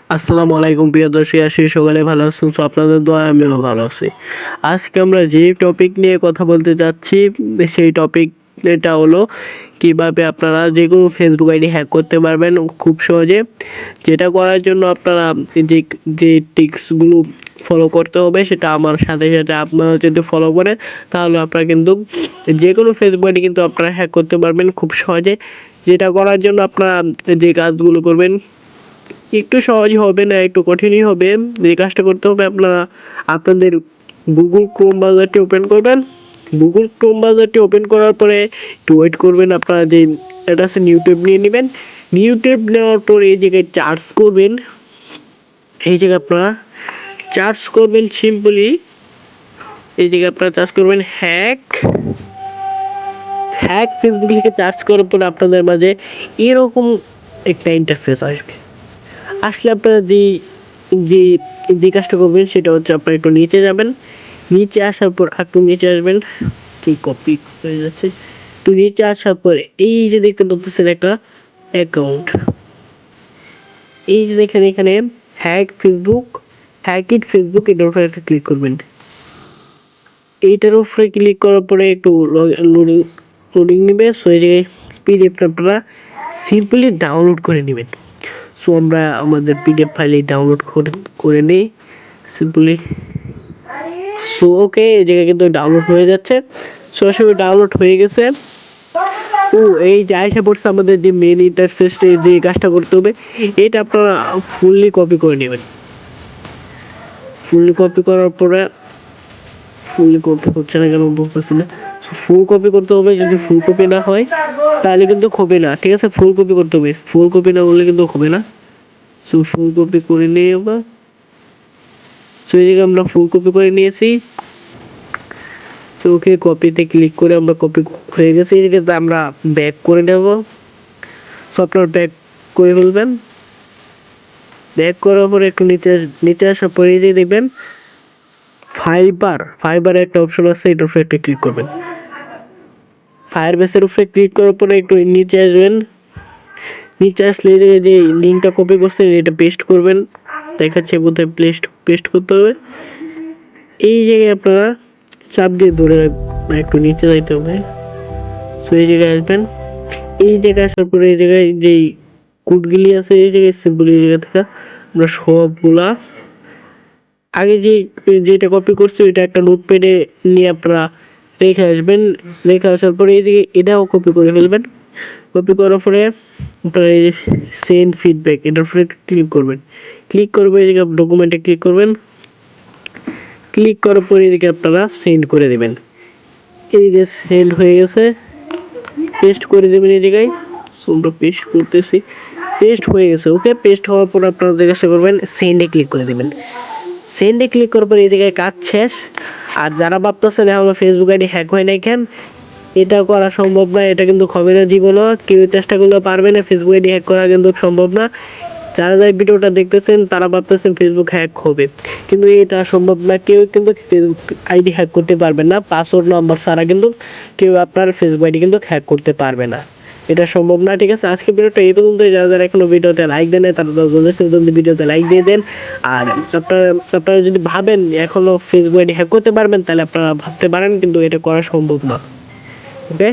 আসসালামু আলাইকুম প্রিয় দর্শক, আশি সকালে ভালো আছেন। তো আপনাদের দোয়ায় আমিও ভালো আছি। আজকে আমরা যে টপিক নিয়ে কথা বলতে যাচ্ছি সেই টপিক এটা হলো কিভাবে আপনারা যে কোনো ফেসবুক আইডি হ্যাক করতে পারবেন খুব সহজে। যেটা করার জন্য আপনারা যে যে টিপসগুলো ফলো করতে হবে সেটা আমার সাথে সাথে আপনারা যদি ফলো করেন তাহলে আপনারা কিন্তু যে কোনো ফেসবুক আইডি কিন্তু আপনারা হ্যাক করতে পারবেন খুব সহজে। যেটা করার জন্য আপনারা যে কাজগুলো করবেন একটু সহজ হবে না, একটু কঠিনই হবে। যে কাজটা করতে হবে আপনারা আপনাদের গুগল ক্রোম ব্রাউজারটি ওপেন করবেন। গুগল ক্রোম ব্রাউজারটি ওপেন করার পরে একটু ওয়েট করবেন। আপনারা যে এটা আছে নিউ ট্যাব নিয়ে নেবেন। নিউ ট্যাব নেওয়ার পর এই জায়গায় চার্জ করবেন। এই জায়গায় আপনারা চার্জ করবেন সিম্পলি। এই জায়গায় আপনারা চার্জ করবেন হ্যাক ফেসবুক লিখে চার্জ করার পর আপনাদের মাঝে এরকম একটা ইন্টারফেস আসবে। আসলে আপনারা যে যে কাজটা করবেন সেটা হচ্ছে আপনারা একটু নিচে যাবেন। নিচে আসার পর একটু নিচে আসবেন। কি কপি হয়ে যাচ্ছে। একটু নিচে আসার পরে এই যে দেখতে পাচ্ছেন একটা অ্যাকাউন্ট। এই যে দেখেন এখানে হ্যাক ইট ফেসবুক এটার উপরে একটা ক্লিক করবেন। এইটার উপরে ক্লিক করার পরে একটু লোডিং নেবে। সো এই জায়গায় পিডিএফটা আপনারা সিম্পলি ডাউনলোড করে নেবেন। সো আমরা আমাদের পিডিএফ ফাইলে ডাউনলোড করে নিই সিম্পলি। সো ওকে, এই জায়গায় কিন্তু ডাউনলোড হয়ে যাচ্ছে। সরাসরি ডাউনলোড হয়ে গেছে। ও এই যে আইসা পড়ছে আমাদের যে মেন ইন্টারফেসে যে কাজটা করতে হবে এটা আপনারা ফুললি কপি করে নেবেন। ফুললি কপি করার পরে ফুললি কপি হচ্ছে না কেন বুঝতেছি না। ফুল কপি করতে হবে। যদি ফুল কপি না হয় তাহলে কিন্তু হবে না, ঠিক আছে? ফুল কপি করতে হবে। ফুল কপি না করলে কিন্তু হবে না। সো ফুল কপি করে নিয়ে আমরা সো এই জায়গায় আমরা ফুল কপি করে নিয়েছি। তো ওকে, কপিতে ক্লিক করে আমরা কপি হয়ে গেছে। এই জায়গাতে আমরা ব্যাক করে নেব। সো আপনার ব্যাক করে ফেলবেন। ব্যাক করার পরে একটু নিচে আসার পরে এই যে দেখবেন ফাইবার একটা অপশন আছে, এটার উপরে একটা ক্লিক করবেন। ফায়ারবেসের উপরে ক্লিক করার পরে একটু নিচে আসবেন। নিচে আসলে যে লিঙ্কটা কপি করছেন এটা পেস্ট করবেন। দেখাচ্ছে কোথায় পেস্ট করতে হবে। এই জায়গায় আপনারা চাপ দিয়ে ধরে একটু নিচে যাইতে হবে। সো এই জায়গায় আসবেন। এই জায়গায় আসার পরে এই জায়গায় যেই কোডগুলি আছে এই জায়গায় সিম্পল এই জায়গা থেকে আমরা সবগুলা আগে যেটা কপি করছি ওইটা একটা নোটপ্যাডে নিয়ে আপনারা রেখে আসবেন। রেখে আসার পরে এই দিকে এটাও কপি করে ফেলবেন। কপি করার পরে আপনারা এই সেন্ড ফিডব্যাক এটার উপরে ক্লিক করবেন। ক্লিক করবে এই জায়গায় ডকুমেন্টে ক্লিক করবেন। ক্লিক করার পরে এদিকে আপনারা সেন্ড করে দেবেন। এইদিকে সেন্ড হয়ে গেছে। পেস্ট করে দেবেন এই জায়গায়। সো আমরা পেস্ট করতেছি। পেস্ট হয়ে গেছে। ওকে, পেস্ট হওয়ার পর আপনারা জিজ্ঞাসা করবেন সেন্ডে ক্লিক করে দেবেন। সেন্ডে ক্লিক করার পর এই জায়গায় কাজ শেষ। আর যারা ভাবতেছেন আমার ফেসবুক আইডি হ্যাক হয় নাই কেন, এটা করা সম্ভব না। এটা কিন্তু হবে না জীবনও। কেউ চেষ্টা করলে পারবে না। ফেসবুক আইডি হ্যাক করা কিন্তু সম্ভব না। যারা ভিডিওটা দেখতেছেন তারা ভাবতেছেন ফেসবুক হ্যাক হবে, কিন্তু এটা সম্ভব না। কেউ কিন্তু ফেসবুক আইডি হ্যাক করতে পারবে না। পাসওয়ার্ড নাম্বার ছাড়া কিন্তু কেউ আপনার ফেসবুক আইডি কিন্তু হ্যাক করতে পারবে না। এটা সম্ভব না, ঠিক আছে? আজকে ভিডিওটা এই পর্যন্ত। যারা এখনো ভিডিওতে লাইক দেন তারা ভিডিওতে লাইক দিয়ে দেন। আর আপনারা যদি ভাবেন এখনো ফেসবুক আইডি হ্যাক করতে পারবেন তাহলে আপনারা ভাবতে পারেন, কিন্তু এটা করা সম্ভব না। ওকে।